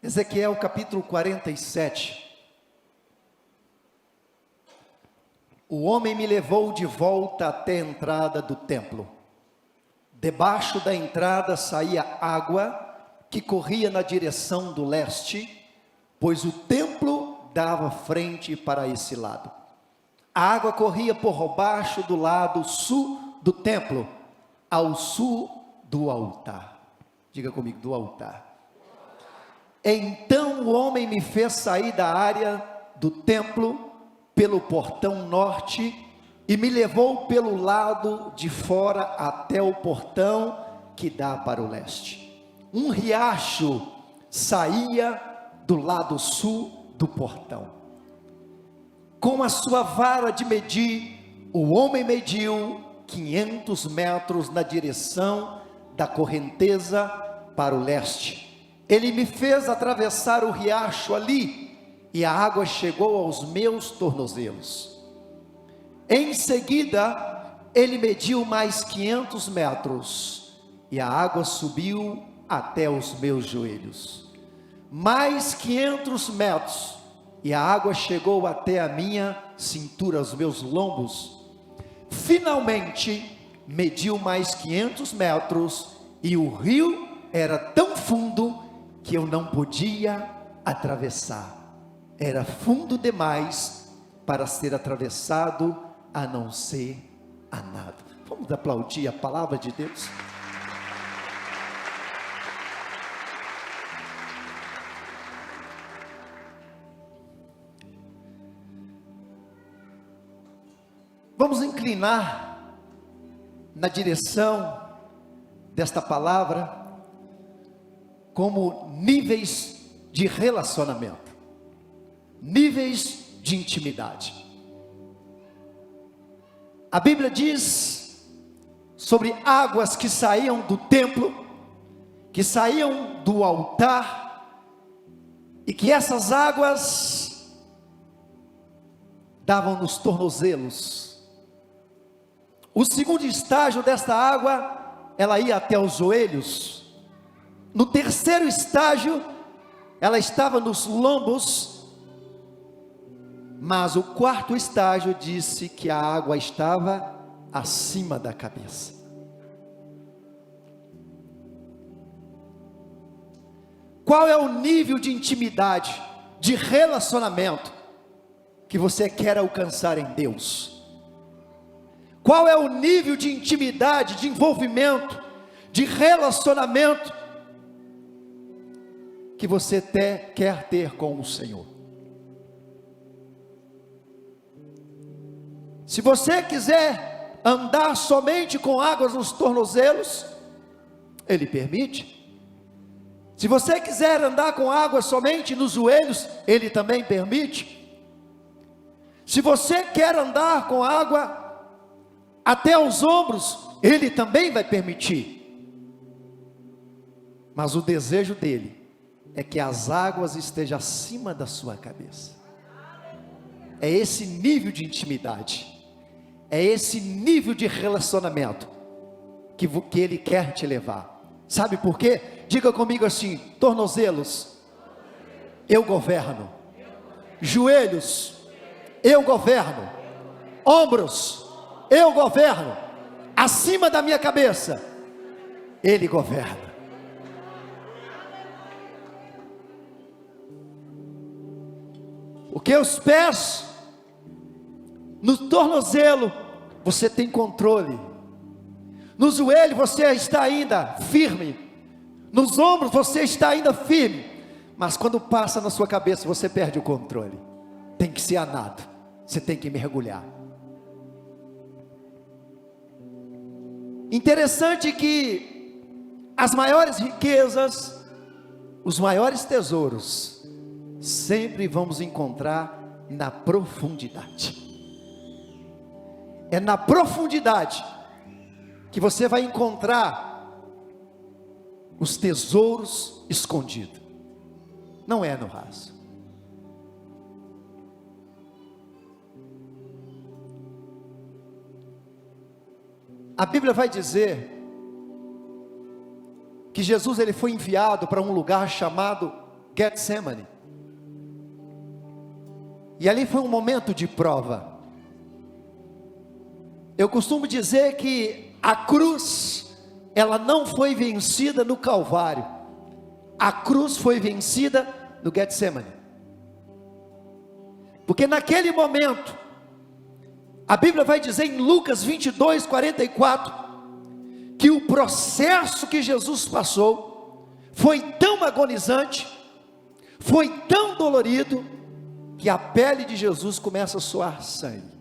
Ezequiel capítulo 47. O homem me levou de volta até a entrada do templo. Debaixo da entrada saía água que corria na direção do leste, pois o templo dava frente para esse lado. A água corria por baixo do lado sul do templo, ao sul do altar. Diga comigo, do altar. Então o homem me fez sair da área do templo pelo portão norte e me levou pelo lado de fora até o portão que dá para o leste. Um riacho saía do lado sul do portão. Com a sua vara de medir, o homem mediu 500 metros na direção da correnteza para o leste. Ele me fez atravessar o riacho ali, e a água chegou aos meus tornozelos. Em seguida, ele mediu mais 500 metros, e a água subiu até os meus joelhos. Mais 500 metros, e a água chegou até a minha cintura, aos meus lombos. Finalmente, mediu mais 500 metros, e o rio era tão fundo que eu não podia atravessar. Era fundo demais para ser atravessado, a não ser a nado. Vamos aplaudir a palavra de Deus? Vamos inclinar na direção desta palavra como níveis de relacionamento, níveis de intimidade. A Bíblia diz sobre águas que saíam do templo, que saíam do altar, e que essas águas davam nos tornozelos. O segundo estágio desta água, ela ia até os joelhos. No terceiro estágio, ela estava nos lombos, mas o quarto estágio disse que a água estava acima da cabeça. Qual é o nível de intimidade, de relacionamento que você quer alcançar em Deus? Qual é o nível de intimidade, de envolvimento, de relacionamento que você quer ter com o Senhor? Se você quiser andar somente com águas nos tornozelos, Ele permite. Se você quiser andar com água somente nos joelhos, Ele também permite. Se você quer andar com água até os ombros, Ele também vai permitir. Mas o desejo dEle é que as águas estejam acima da sua cabeça. É esse nível de intimidade, é esse nível de relacionamento que Ele quer te levar. Sabe por quê? Diga comigo assim: tornozelos, eu governo. Joelhos, eu governo. Ombros, eu governo. Acima da minha cabeça, Ele governa. Porque os pés, no tornozelo, você tem controle. No joelho você está ainda firme. Nos ombros você está ainda firme. Mas quando passa na sua cabeça, você perde o controle. Tem que ser a nado. Você tem que mergulhar. Interessante que as maiores riquezas, os maiores tesouros, sempre vamos encontrar na profundidade. É na profundidade que você vai encontrar os tesouros escondidos. Não é no raso. A Bíblia vai dizer que Jesus ele foi enviado para um lugar chamado Getsemane. E ali foi um momento de prova. Eu costumo dizer que a cruz, ela não foi vencida no Calvário. A cruz foi vencida no Getsemane. Porque naquele momento, a Bíblia vai dizer em Lucas 22, 44, que o processo que Jesus passou foi tão agonizante, foi tão dolorido, que a pele de Jesus começa a suar sangue.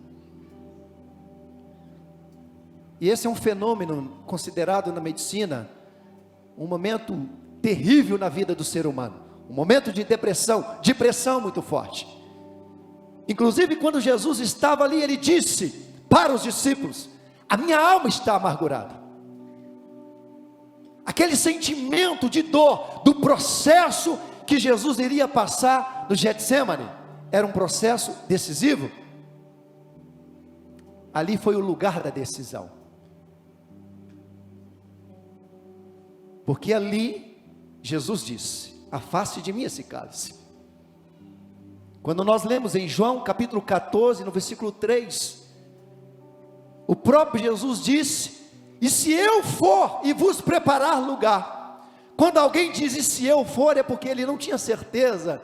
E esse é um fenômeno considerado na medicina um momento terrível na vida do ser humano, um momento de depressão muito forte. Inclusive quando Jesus estava ali, ele disse para os discípulos: a minha alma está amargurada. Aquele sentimento de dor, do processo que Jesus iria passar no Getsemane, era um processo decisivo. Ali foi o lugar da decisão. Porque ali, Jesus disse: afaste de mim esse cálice. Quando nós lemos em João capítulo 14, no versículo 3, o próprio Jesus disse: e se eu for e vos preparar lugar? Quando alguém diz e se eu for, é porque ele não tinha certeza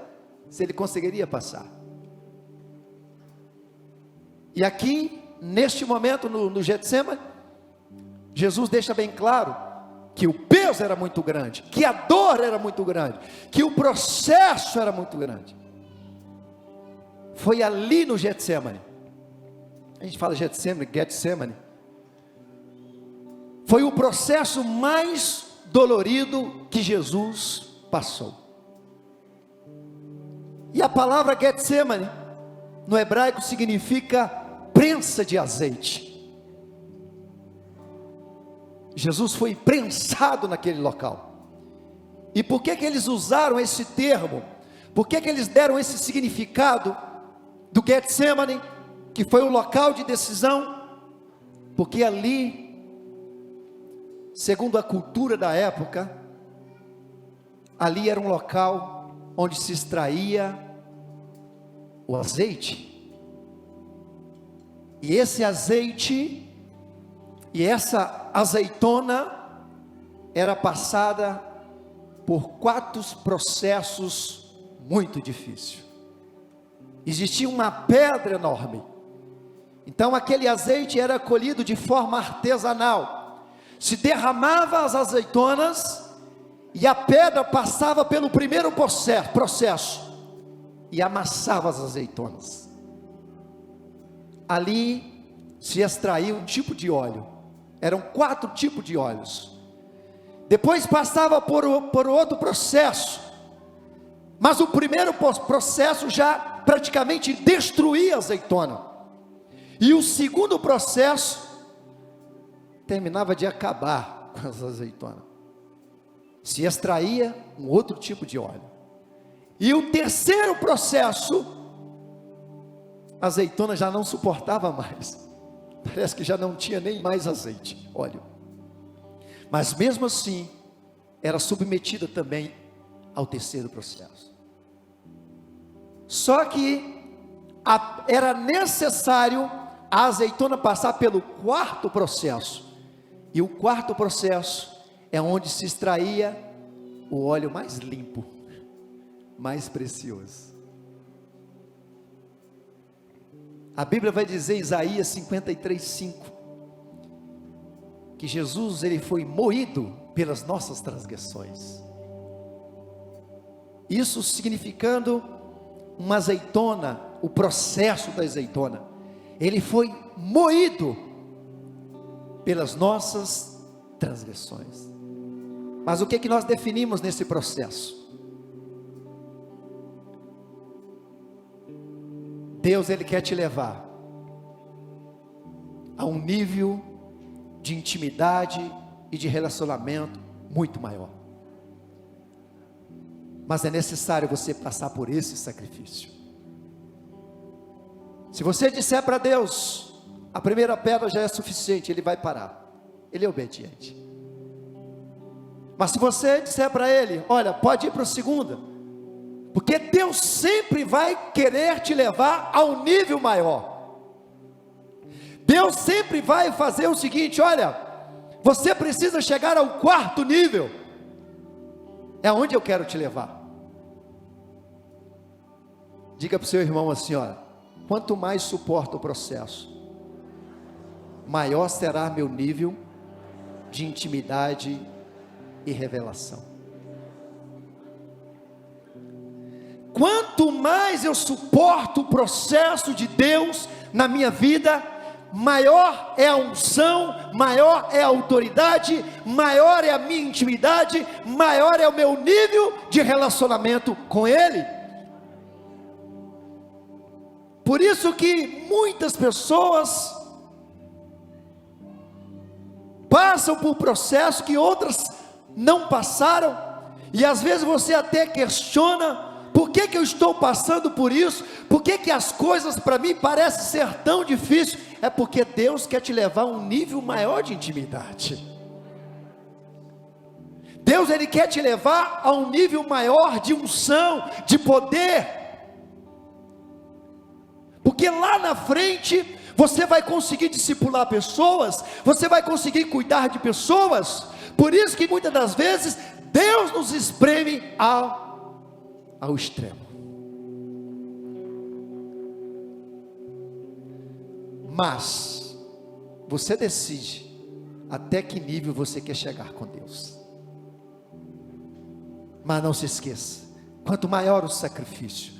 se ele conseguiria passar. E aqui, neste momento no Getsemane, Jesus deixa bem claro que o peso era muito grande, que a dor era muito grande, que o processo era muito grande. Foi ali no Getsemane, a gente fala Getsemane, foi o processo mais dolorido que Jesus passou. E a palavra Getsemane, no hebraico, significa prensa de azeite. Jesus foi prensado naquele local. E por que eles usaram esse termo? Por que eles deram esse significado do Getsemane, que foi o local de decisão? Porque ali, segundo a cultura da época, ali era um local onde se extraía o azeite. E esse azeite e essa azeitona era passada por 4 processos muito difíceis. Existia uma pedra enorme. Então aquele azeite era colhido de forma artesanal. Se derramava as azeitonas e a pedra passava pelo primeiro processo e amassava as azeitonas. Ali se extraía um tipo de óleo. Eram 4 tipos de óleos. Depois passava por outro processo. Mas o primeiro processo já praticamente destruía a azeitona. E o segundo processo terminava de acabar com as azeitonas. Se extraía um outro tipo de óleo. E o terceiro processo, a azeitona já não suportava mais. Parece que já não tinha nem mais azeite, óleo. Mas mesmo assim, era submetida também ao terceiro processo. Só que era necessário a azeitona passar pelo 4º processo. E o 4º processo é onde se extraía o óleo mais limpo, mais precioso. A Bíblia vai dizer em Isaías 53:5 que Jesus ele foi moído pelas nossas transgressões. Isso significando uma azeitona, o processo da azeitona. Ele foi moído pelas nossas transgressões. Mas o que nós definimos nesse processo? Deus ele quer te levar a um nível de intimidade e de relacionamento muito maior. Mas é necessário você passar por esse sacrifício. Se você disser para Deus, a primeira pedra já é suficiente, Ele vai parar. Ele é obediente. Mas se você disser para Ele, olha, pode ir para a segunda, Porque Deus sempre vai querer te levar a um nível maior. Deus sempre vai fazer o seguinte: olha, você precisa chegar ao 4º nível. É onde eu quero te levar. Diga para o seu irmão assim: olha, quanto mais suporta o processo, maior será meu nível de intimidade e revelação. Quanto mais eu suporto o processo de Deus na minha vida, maior é a unção, maior é a autoridade, maior é a minha intimidade, maior é o meu nível de relacionamento com Ele. Por isso que muitas pessoas passam por processos que outras não passaram, e às vezes você até questiona: por que eu estou passando por isso? Por que as coisas para mim parecem ser tão difíceis? É porque Deus quer te levar a um nível maior de intimidade. Deus, Ele quer te levar a um nível maior de unção, de poder. Porque lá na frente você vai conseguir discipular pessoas, você vai conseguir cuidar de pessoas. Por isso que muitas das vezes Deus nos espreme ao extremo. Mas você decide até que nível você quer chegar com Deus. Mas não se esqueça, quanto maior o sacrifício,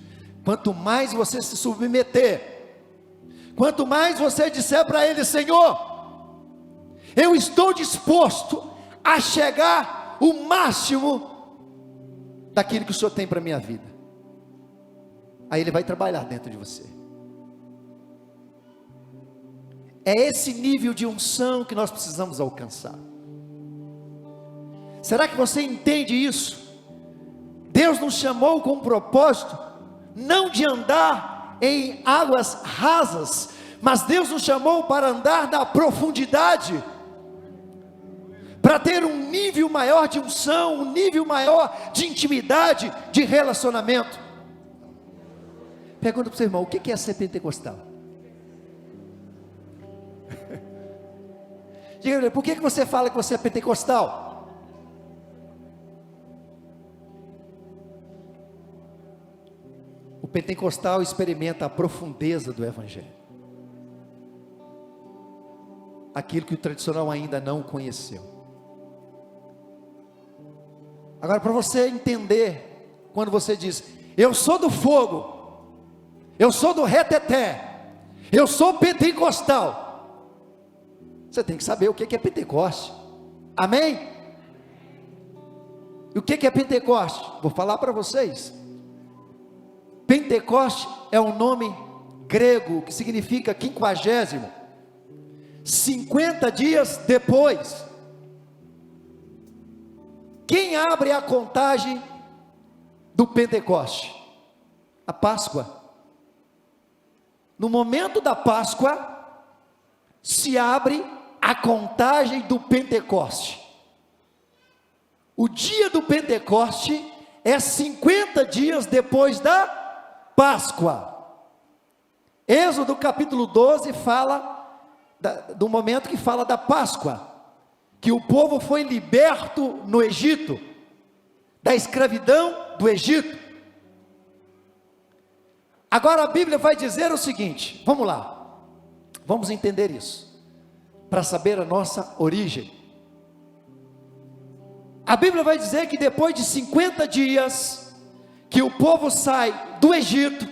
quanto mais você se submeter, quanto mais você disser para Ele: Senhor, eu estou disposto a chegar o máximo daquilo que o Senhor tem para a minha vida, aí Ele vai trabalhar dentro de você. É esse nível de unção que nós precisamos alcançar. Será que você entende isso? Deus nos chamou com um propósito, não de andar em águas rasas, mas Deus nos chamou para andar na profundidade, para ter um nível maior de unção, um nível maior de intimidade, de relacionamento. Pergunta para o seu irmão: o que é ser pentecostal? Diga, por que você fala que você é pentecostal? O pentecostal experimenta a profundeza do Evangelho, aquilo que o tradicional ainda não conheceu. Agora, para você entender, quando você diz: eu sou do fogo, eu sou do reteté, eu sou pentecostal, você tem que saber o que é Pentecoste. Amém? E o que é Pentecoste? Vou falar para vocês. Pentecoste é um nome grego que significa 50º, 50 dias depois. Quem abre a contagem do Pentecoste? A Páscoa. No momento da Páscoa se abre a contagem do Pentecoste. O dia do Pentecoste é 50 dias depois da Páscoa. Êxodo capítulo 12 fala do momento que fala da Páscoa, que o povo foi liberto no Egito, da escravidão do Egito. Agora a Bíblia vai dizer o seguinte, vamos lá, vamos entender isso, para saber a nossa origem. A Bíblia vai dizer que depois de 50 dias, que o povo sai do Egito,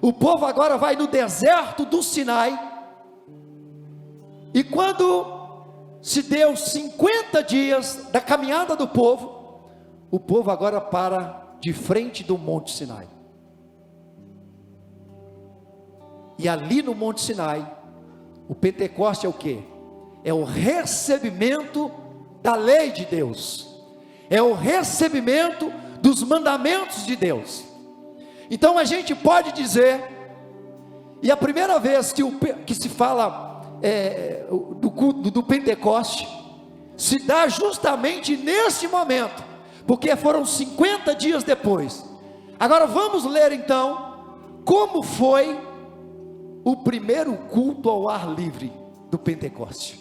o povo agora vai no deserto do Sinai, e quando se deu 50 dias da caminhada do povo, o povo agora para de frente do Monte Sinai, e ali no Monte Sinai, o Pentecoste é o que? É o recebimento da lei de Deus, é o recebimento dos mandamentos de Deus. Então a gente pode dizer, e a primeira vez que se fala do culto do Pentecoste, se dá justamente nesse momento, porque foram 50 dias depois. Agora vamos ler então como foi o primeiro culto ao ar livre do Pentecoste.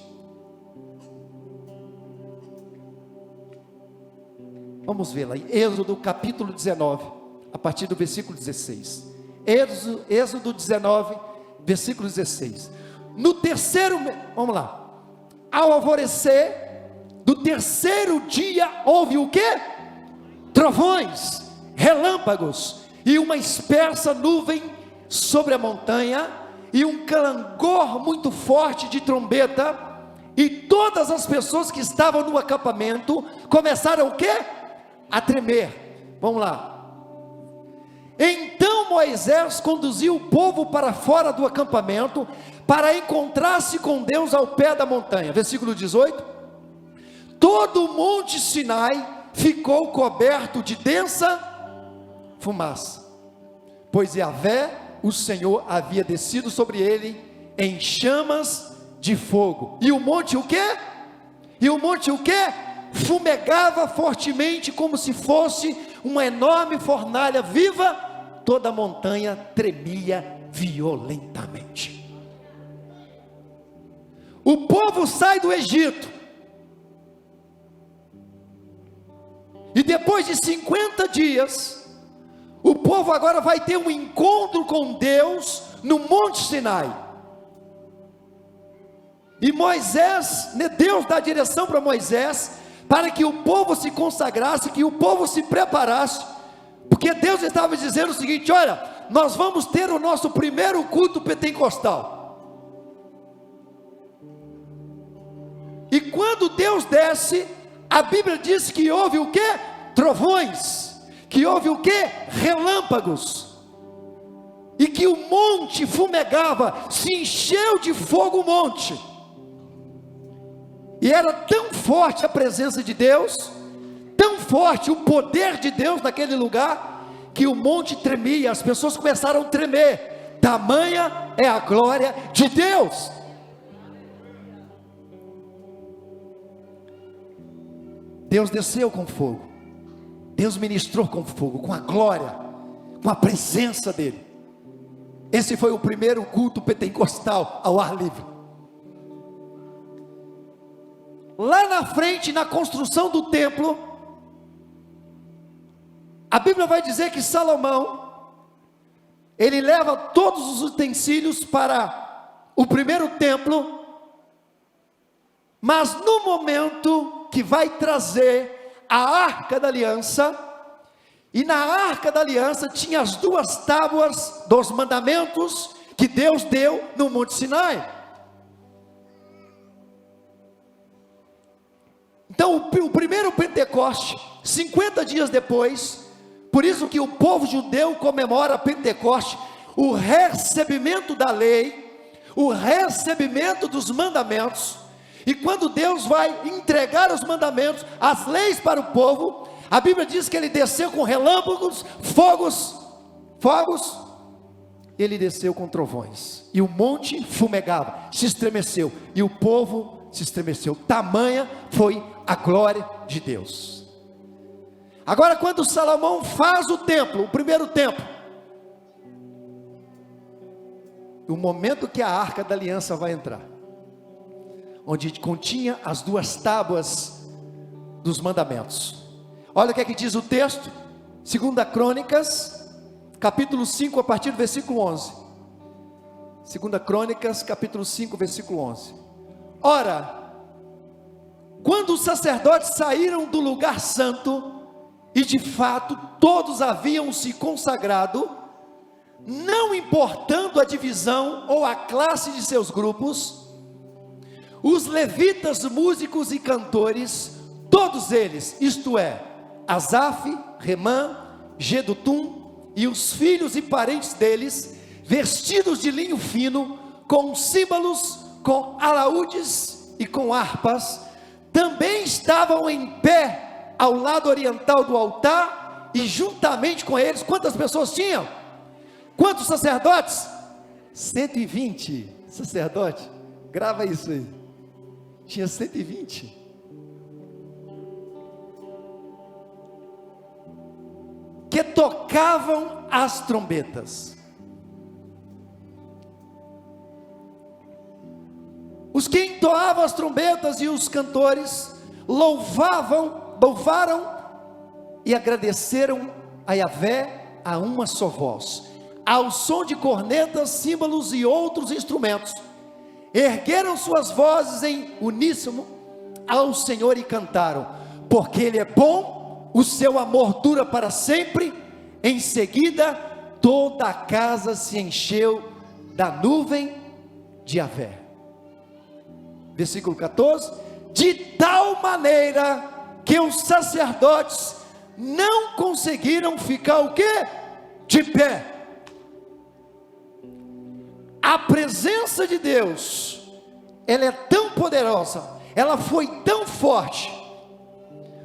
Vamos ver lá em Êxodo capítulo 19, a partir do versículo 16. Êxodo 19, versículo 16. No terceiro, vamos lá. Ao alvorecer do terceiro dia houve o quê? Trovões, relâmpagos e uma espessa nuvem sobre a montanha e um clangor muito forte de trombeta, e todas as pessoas que estavam no acampamento começaram o quê? A tremer. Vamos lá. Então Moisés conduziu o povo para fora do acampamento para encontrar-se com Deus ao pé da montanha. Versículo 18. Todo o monte Sinai ficou coberto de densa fumaça, pois Yahvé, o Senhor, havia descido sobre ele em chamas de fogo. E o monte o quê? Fumegava fortemente, como se fosse uma enorme fornalha viva. Toda a montanha tremia violentamente. O povo sai do Egito, e depois de 50 dias, o povo agora vai ter um encontro com Deus no Monte Sinai. E Moisés, Deus dá direção para Moisés, para que o povo se consagrasse, que o povo se preparasse, porque Deus estava dizendo o seguinte: olha, nós vamos ter o nosso primeiro culto pentecostal. E quando Deus desce, a Bíblia diz que houve o quê? Trovões, que houve o quê? Relâmpagos, e que o monte fumegava, se encheu de fogo o monte, e era tão forte a presença de Deus, tão forte o poder de Deus naquele lugar, que o monte tremia, as pessoas começaram a tremer, tamanha é a glória de Deus. Deus desceu com fogo, Deus ministrou com fogo, com a glória, com a presença dele. Esse foi o primeiro culto pentecostal ao ar livre. Lá na frente, na construção do templo, a Bíblia vai dizer que Salomão, ele leva todos os utensílios para o primeiro templo, mas no momento que vai trazer a Arca da Aliança, e na Arca da Aliança tinha as duas tábuas dos mandamentos que Deus deu no Monte Sinai. Então o primeiro Pentecoste, 50 dias depois, por isso que o povo judeu comemora Pentecoste, o recebimento da lei, o recebimento dos mandamentos. E quando Deus vai entregar os mandamentos, as leis para o povo, a Bíblia diz que ele desceu com relâmpagos, fogos, ele desceu com trovões, e o monte fumegava, se estremeceu, e o povo se estremeceu, tamanha foi a glória de Deus. Agora, quando Salomão faz o templo, o primeiro templo, o momento que a Arca da Aliança vai entrar, onde continha as duas tábuas dos mandamentos. Olha o que é que diz o texto, 2 Crônicas, capítulo 5, a partir do versículo 11. 2 Crônicas, capítulo 5, versículo 11. Ora, quando os sacerdotes saíram do lugar santo, e de fato todos haviam se consagrado, não importando a divisão ou a classe de seus grupos, os levitas, músicos e cantores, todos eles, isto é, Asaf, Remã, Gedutum e os filhos e parentes deles, vestidos de linho fino, com símbolos, com alaúdes e com harpas, também estavam em pé ao lado oriental do altar, e juntamente com eles, quantas pessoas tinham? Quantos sacerdotes? 120 sacerdotes, grava isso aí. Tinha 120. Que que tocavam as trombetas. Os que entoavam as trombetas e os cantores louvaram e agradeceram a Yahvé a uma só voz, ao som de cornetas, símbolos e outros instrumentos. Ergueram suas vozes em uníssono ao Senhor e cantaram: porque Ele é bom, o seu amor dura para sempre. Em seguida, toda a casa se encheu da nuvem de Yahvé. Versículo 14: de tal maneira que os sacerdotes não conseguiram ficar o quê? De pé. A presença de Deus, ela é tão poderosa, ela foi tão forte,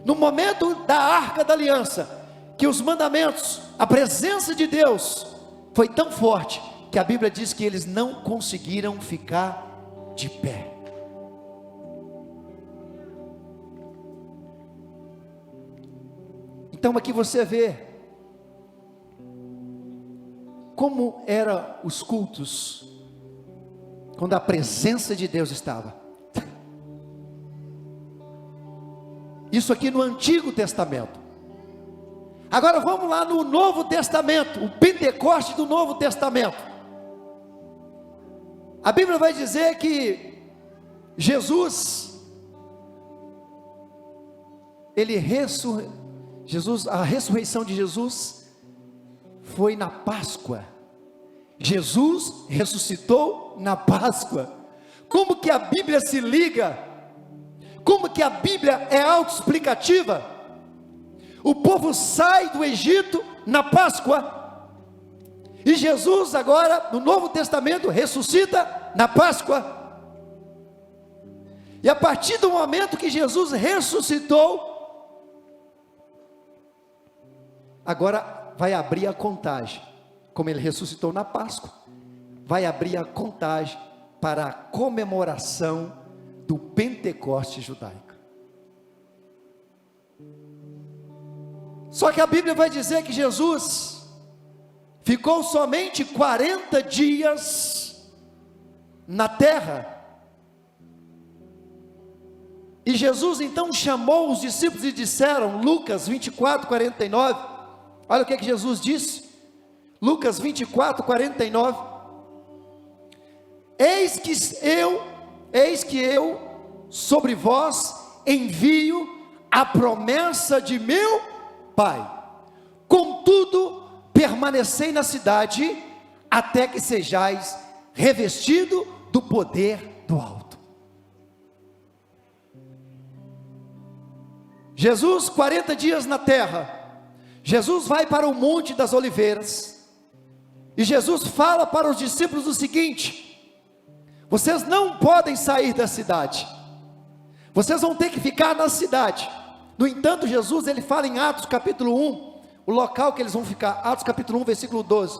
no momento da Arca da Aliança, que os mandamentos, a presença de Deus, foi tão forte, que a Bíblia diz que eles não conseguiram ficar de pé. Então aqui você vê como eram os cultos quando a presença de Deus estava. Isso aqui no Antigo Testamento. Agora vamos lá no Novo Testamento, o Pentecoste do Novo Testamento. A Bíblia vai dizer que Jesus, a ressurreição de Jesus foi na Páscoa. Jesus ressuscitou na Páscoa. Como que a Bíblia se liga? Como que a Bíblia é autoexplicativa? O povo sai do Egito na Páscoa, e Jesus agora no Novo Testamento ressuscita na Páscoa. E a partir do momento que Jesus ressuscitou, agora vai abrir a contagem, como ele ressuscitou na Páscoa, vai abrir a contagem para a comemoração do Pentecoste judaico. Só que a Bíblia vai dizer que Jesus ficou somente 40 dias na terra, e Jesus então chamou os discípulos e disseram, Lucas 24, 49, olha o que Jesus disse, Lucas 24, 49, eis que eu sobre vós envio a promessa de meu Pai, contudo permanecei na cidade, até que sejais revestido do poder do alto. Jesus 40 dias na terra, Jesus vai para o Monte das Oliveiras, e Jesus fala para os discípulos o seguinte: vocês não podem sair da cidade, vocês vão ter que ficar na cidade. No entanto, Jesus, ele fala em Atos capítulo 1, o local que eles vão ficar, Atos capítulo 1, versículo 12,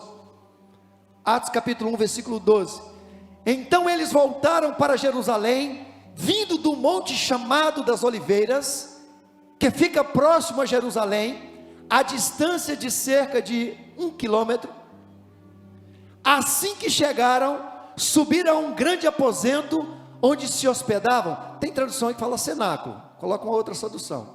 Atos capítulo 1, versículo 12, então eles voltaram para Jerusalém, vindo do monte chamado das Oliveiras, que fica próximo a Jerusalém, a distância de cerca de 1 quilômetro. Assim que chegaram, subiram a um grande aposento, onde se hospedavam. Tem tradução que fala cenáculo, coloca uma outra tradução.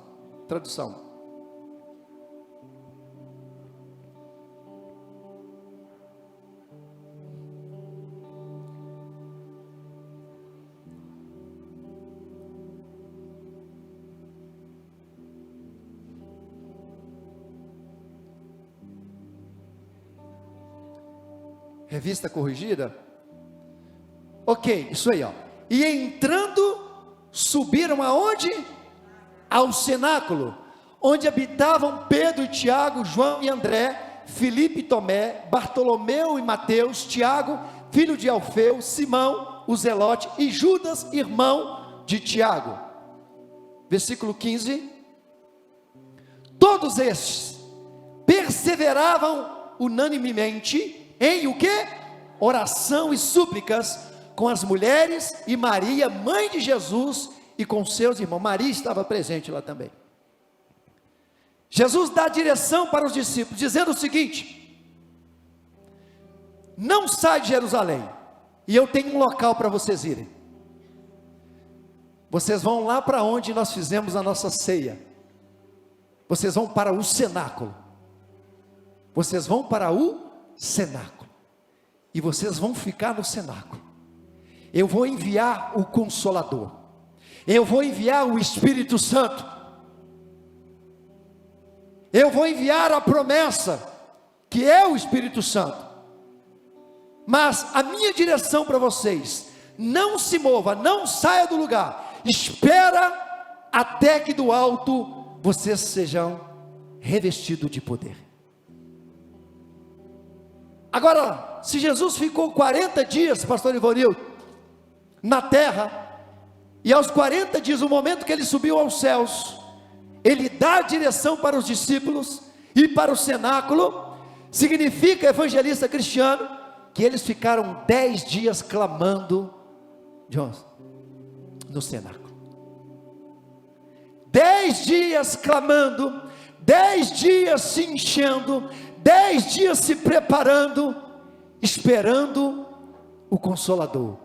Revista corrigida? Ok, isso aí, ó. E entrando, subiram aonde? Ao cenáculo, onde habitavam Pedro e Tiago, João e André, Filipe e Tomé, Bartolomeu e Mateus, Tiago, filho de Alfeu, Simão, o Zelote, e Judas, irmão de Tiago. Versículo 15. Todos estes perseveravam unanimemente em o que? Oração e súplicas com as mulheres e Maria, mãe de Jesus, e com seus irmãos. Maria estava presente lá também. Jesus dá direção para os discípulos, dizendo o seguinte: não sai de Jerusalém, e eu tenho um local para vocês irem. Vocês vão lá para onde nós fizemos a nossa ceia. Vocês vão para o cenáculo. Vocês vão para o cenáculo. E vocês vão ficar no cenáculo. Eu vou enviar o Consolador. Eu vou enviar o Espírito Santo. Eu vou enviar a promessa, que é o Espírito Santo. Mas a minha direção para vocês: não se mova, não saia do lugar. Espera até que do alto vocês sejam revestidos de poder. Agora, se Jesus ficou 40 dias, pastor Ivanildo, na terra, e aos 40 dias, o momento que ele subiu aos céus, ele dá a direção para os discípulos e para o cenáculo, significa, evangelista Cristiano, que eles ficaram 10 dias clamando no cenáculo. 10 dias clamando, 10 dias se enchendo, 10 dias se preparando, esperando o Consolador,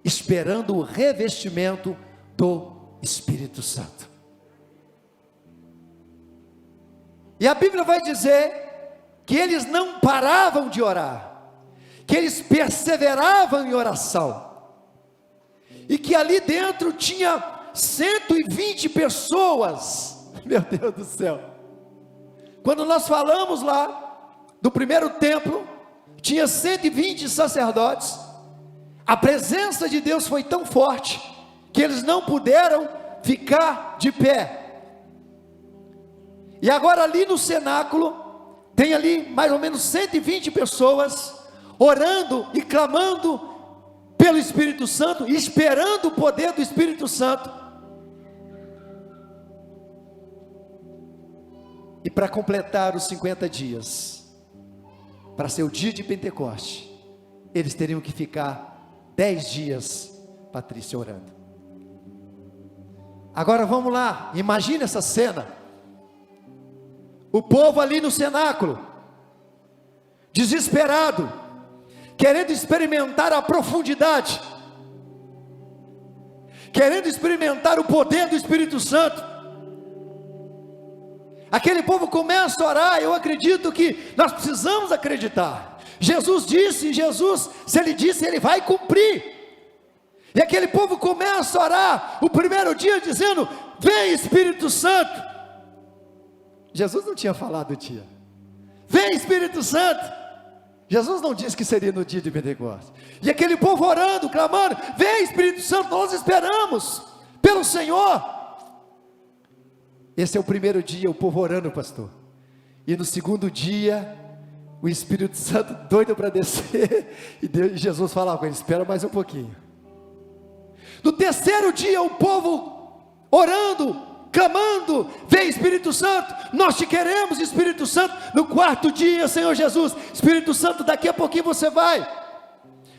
esperando o revestimento do Espírito Santo. E a Bíblia vai dizer que eles não paravam de orar, que eles perseveravam em oração, e que ali dentro tinha 120 pessoas, meu Deus do céu. Quando nós falamos lá do primeiro templo, tinha 120 sacerdotes. A presença de Deus foi tão forte, que eles não puderam ficar de pé. E agora ali no cenáculo, tem ali mais ou menos 120 pessoas, orando e clamando pelo Espírito Santo, esperando o poder do Espírito Santo. E para completar os 50 dias, para ser o dia de Pentecoste, eles teriam que ficar 10 dias, Patrícia, orando. Agora vamos lá, imagine essa cena, o povo ali no cenáculo, desesperado, querendo experimentar a profundidade, querendo experimentar o poder do Espírito Santo. Aquele povo começa a orar. Eu acredito que nós precisamos acreditar. Jesus disse, se ele disse, ele vai cumprir. E aquele povo começa a orar, o primeiro dia dizendo: vem Espírito Santo. Jesus não tinha falado o dia. Vem Espírito Santo. Jesus não disse que seria no dia de Pentecostes. E aquele povo orando, clamando: vem Espírito Santo, nós esperamos pelo Senhor. Esse é o primeiro dia, o povo orando, pastor. E no segundo dia, o Espírito Santo doido para descer, e Jesus falava com ele: espera mais um pouquinho. No terceiro dia, o povo orando, clamando: vem Espírito Santo, nós te queremos, Espírito Santo. No quarto dia, Senhor Jesus, Espírito Santo, daqui a pouquinho você vai.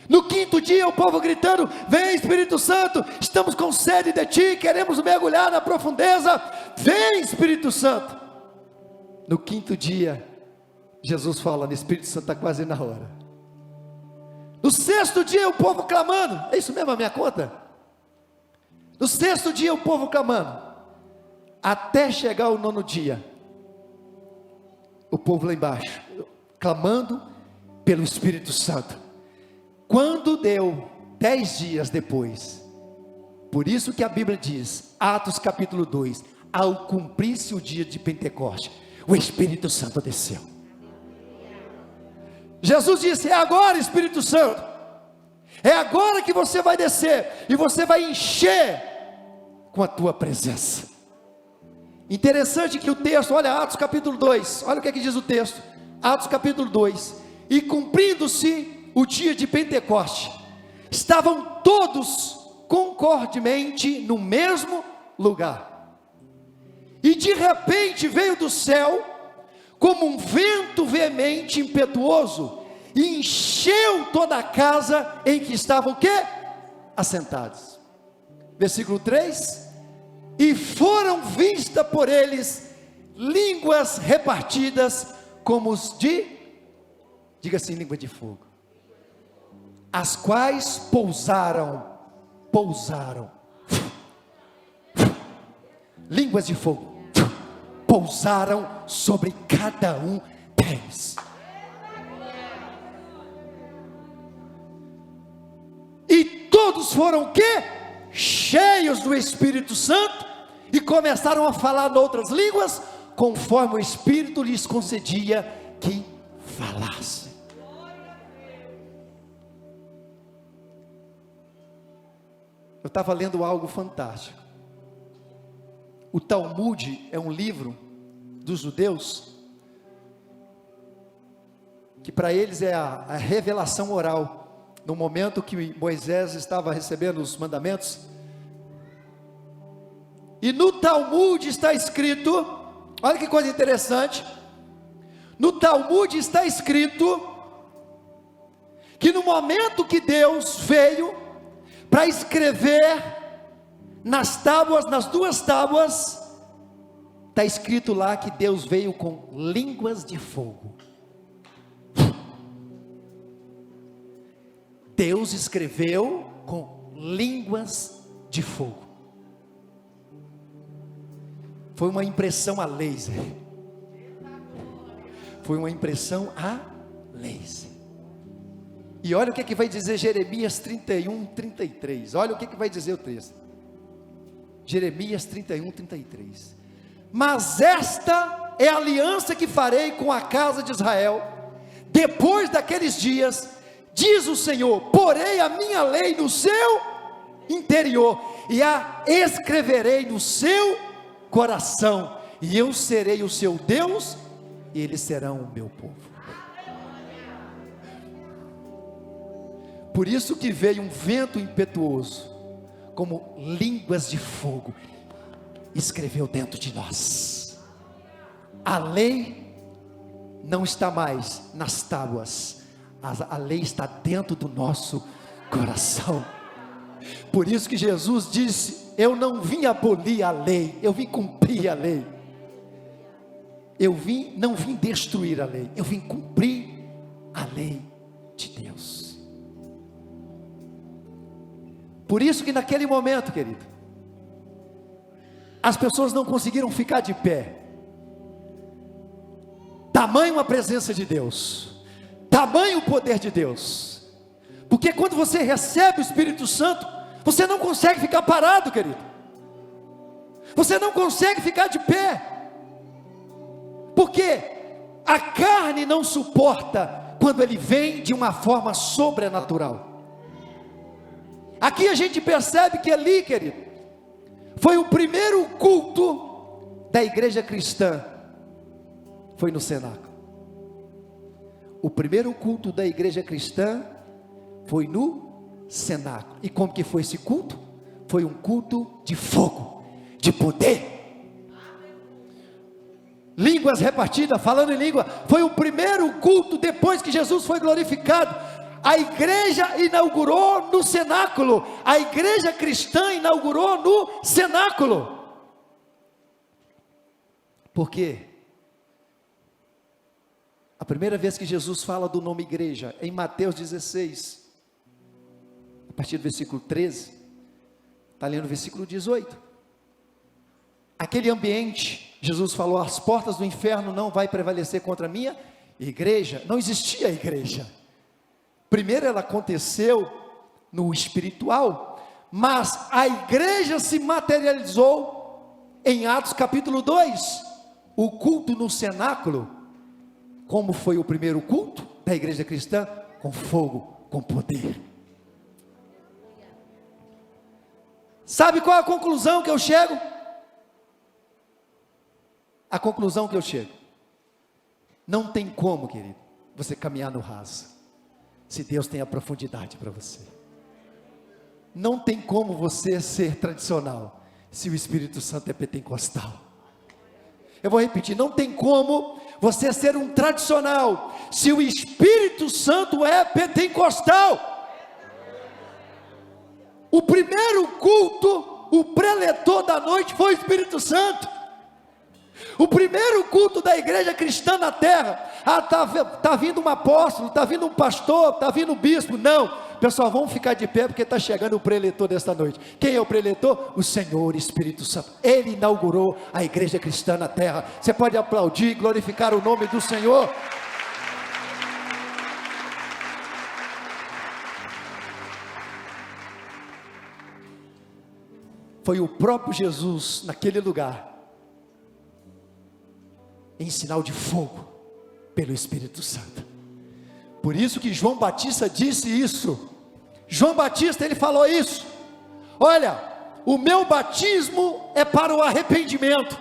No quinto dia, o povo gritando: vem Espírito Santo, estamos com sede de ti, queremos mergulhar na profundeza, vem Espírito Santo. No quinto dia, Jesus fala: o Espírito Santo está quase na hora. No sexto dia, o povo clamando: é isso mesmo a minha conta? No sexto dia, o povo clamando, até chegar o nono dia, o povo lá embaixo, clamando pelo Espírito Santo. Quando deu 10 dias depois, por isso que a Bíblia diz, Atos capítulo 2, ao cumprir-se o dia de Pentecoste, o Espírito Santo desceu. Jesus disse: é agora, Espírito Santo, é agora que você vai descer, e você vai encher com a tua presença. Interessante que o texto, olha Atos capítulo 2, olha o que é que diz o texto, Atos capítulo 2, e cumprindo-se o dia de Pentecoste, estavam todos concordemente no mesmo lugar, e de repente veio do céu, como um vento veemente, impetuoso, e encheu toda a casa em que estavam o quê? Assentados. Versículo 3, e foram vistas por eles línguas repartidas como os de, diga assim, língua de fogo, as quais pousaram, línguas de fogo, pousaram sobre cada um deles. E todos foram o quê? Cheios do Espírito Santo, e começaram a falar outras línguas, conforme o Espírito lhes concedia que falasse. Eu estava lendo algo fantástico. O Talmud é um livro dos judeus, que para eles é a revelação oral. No momento que Moisés estava recebendo os mandamentos, e no Talmud está escrito, olha que coisa interessante, no Talmud está escrito, que no momento que Deus veio, para escrever nas tábuas, nas duas tábuas, está escrito lá que Deus veio com línguas de fogo. Deus escreveu com línguas de fogo. Foi uma impressão a laser. Foi uma impressão a laser. E olha o que vai dizer Jeremias 31, 33. Olha o que vai dizer o texto. Jeremias 31, 33. Mas esta é a aliança que farei com a casa de Israel, depois daqueles dias, diz o Senhor, porei a minha lei no seu interior, e a escreverei no seu coração, e eu serei o seu Deus, e eles serão o meu povo. Por isso que veio um vento impetuoso, como línguas de fogo, escreveu dentro de nós. A lei não está mais nas tábuas, a lei está dentro do nosso coração. Por isso que Jesus disse, eu não vim abolir a lei, eu vim cumprir a lei. Não vim destruir a lei, eu vim cumprir a lei de Deus. Por isso que naquele momento, querido, as pessoas não conseguiram ficar de pé. Tamanho a presença de Deus, tamanho o poder de Deus. Porque quando você recebe o Espírito Santo, você não consegue ficar parado, querido. Você não consegue ficar de pé. Porque a carne não suporta quando ele vem de uma forma sobrenatural. Aqui a gente percebe que ali, querido, foi o primeiro culto da igreja cristã, foi no cenáculo. O primeiro culto da igreja cristã foi no cenáculo. E como que foi esse culto? Foi um culto de fogo, de poder. Línguas repartidas, falando em língua, foi o primeiro culto depois que Jesus foi glorificado. A igreja inaugurou no cenáculo, a igreja cristã inaugurou no cenáculo. Por quê? A primeira vez que Jesus fala do nome igreja, em Mateus 16, a partir do versículo 13, está lendo o versículo 18, aquele ambiente, Jesus falou, as portas do inferno não vai prevalecer contra a minha igreja. Não existia igreja. Primeiro ela aconteceu no espiritual, mas a igreja se materializou em Atos capítulo 2, o culto no cenáculo. Como foi o primeiro culto da igreja cristã? Com fogo, com poder. Sabe qual é a conclusão que eu chego? A conclusão que eu chego: não tem como, querido, você caminhar no raso, se Deus tem a profundidade para você. Não tem como você ser tradicional, se o Espírito Santo é pentecostal. Eu vou repetir, não tem como você ser um tradicional, se o Espírito Santo é pentecostal. O primeiro culto, o preletor da noite foi o Espírito Santo. O primeiro culto da igreja cristã na terra, tá vindo um apóstolo, tá vindo um pastor, tá vindo um bispo. Não, pessoal, vamos ficar de pé porque está chegando o preletor desta noite. Quem é o preletor? O Senhor Espírito Santo. Ele inaugurou a igreja cristã na terra. Você pode aplaudir, glorificar o nome do Senhor. Foi o próprio Jesus naquele lugar, em sinal de fogo, pelo Espírito Santo. Por isso que João Batista disse isso. João Batista, ele falou isso: olha, o meu batismo é para o arrependimento,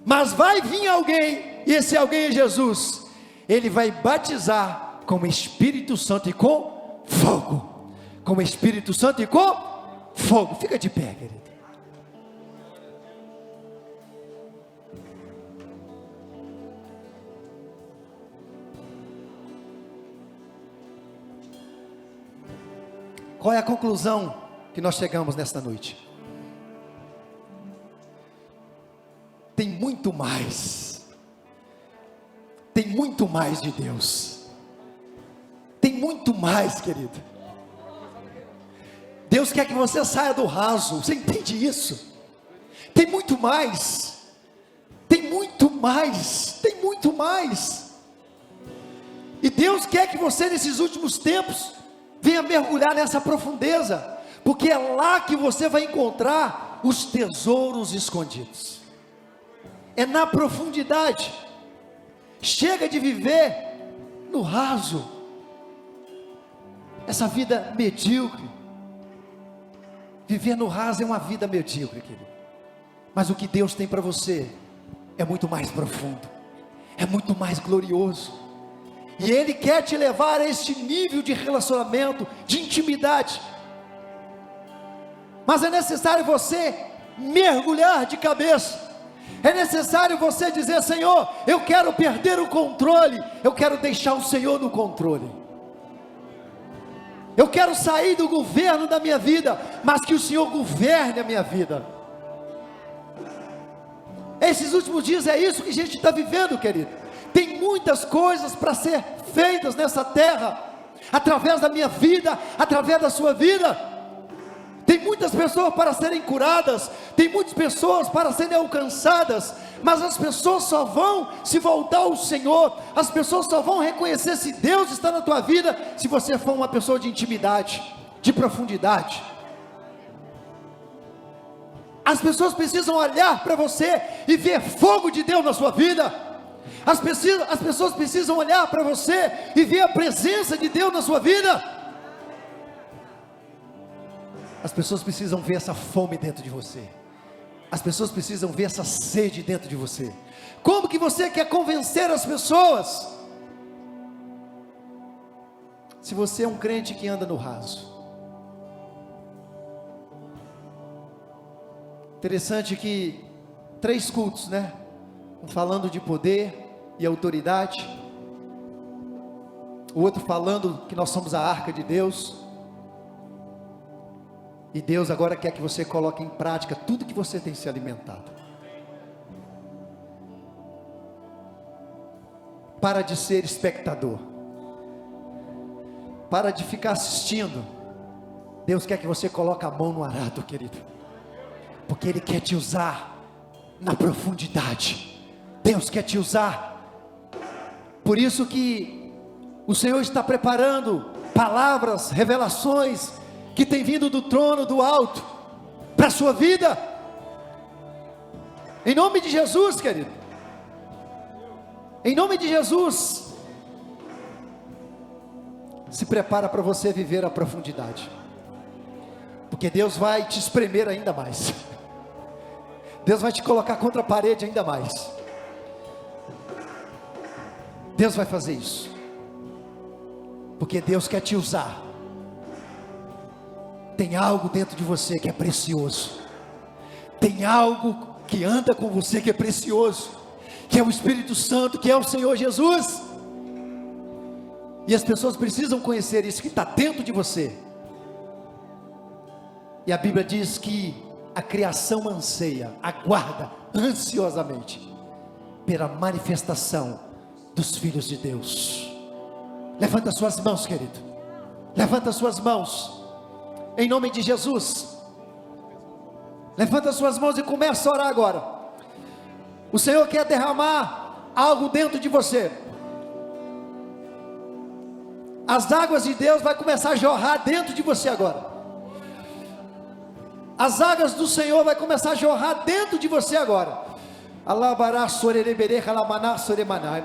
mas vai vir alguém, e esse alguém é Jesus. Ele vai batizar com o Espírito Santo e com fogo. Com o Espírito Santo e com fogo. Fica de pé, querido. Qual é a conclusão que nós chegamos nesta noite? Tem muito mais. Tem muito mais de Deus. Tem muito mais, querido. Deus quer que você saia do raso. Você entende isso? Tem muito mais. Tem muito mais. Tem muito mais. E Deus quer que você, nesses últimos tempos, venha mergulhar nessa profundeza, porque é lá que você vai encontrar os tesouros escondidos. É na profundidade. Chega de viver no raso, essa vida medíocre. Viver no raso é uma vida medíocre, querido. Mas o que Deus tem para você é muito mais profundo, é muito mais glorioso. E Ele quer te levar a este nível de relacionamento, de intimidade. Mas é necessário você mergulhar de cabeça. É necessário você dizer: Senhor, eu quero perder o controle, eu quero deixar o Senhor no controle. Eu quero sair do governo da minha vida, mas que o Senhor governe a minha vida. Esses últimos dias é isso que a gente está vivendo, querido. Tem muitas coisas para ser feitas nessa terra, através da minha vida, através da sua vida. Tem muitas pessoas para serem curadas, tem muitas pessoas para serem alcançadas, mas as pessoas só vão se voltar ao Senhor, as pessoas só vão reconhecer se Deus está na tua vida, se você for uma pessoa de intimidade, de profundidade. As pessoas precisam olhar para você e ver fogo de Deus na sua vida. As pessoas precisam olhar para você e ver a presença de Deus na sua vida. As pessoas precisam ver essa fome dentro de você. As pessoas precisam ver essa sede dentro de você. Como que você quer convencer as pessoas, se você é um crente que anda no raso? Interessante que 3 cultos, né? Um falando de poder e autoridade, o outro falando que nós somos a arca de Deus. E Deus agora quer que você coloque em prática tudo que você tem se alimentado. Para de ser espectador. Para de ficar assistindo. Deus quer que você coloque a mão no arado, querido. Porque Ele quer te usar na profundidade. Deus quer te usar. Por isso que o Senhor está preparando palavras, revelações, que tem vindo do trono do alto, para a sua vida, em nome de Jesus, querido, em nome de Jesus. Se prepara para você viver a profundidade, porque Deus vai te espremer ainda mais, Deus vai te colocar contra a parede ainda mais, Deus vai fazer isso, porque Deus quer te usar. Tem algo dentro de você que é precioso, tem algo que anda com você que é precioso, que é o Espírito Santo, que é o Senhor Jesus, e as pessoas precisam conhecer isso que está dentro de você. E a Bíblia diz que a criação anseia, aguarda ansiosamente pela manifestação dos filhos de Deus. Levanta suas mãos, querido. Levanta suas mãos, em nome de Jesus. Levanta suas mãos e começa a orar agora. O Senhor quer derramar algo dentro de você. As águas de Deus vai começar a jorrar dentro de você agora. As águas do Senhor vai começar a jorrar dentro de você agora. Alabará sorereberê, alamaná soremanai.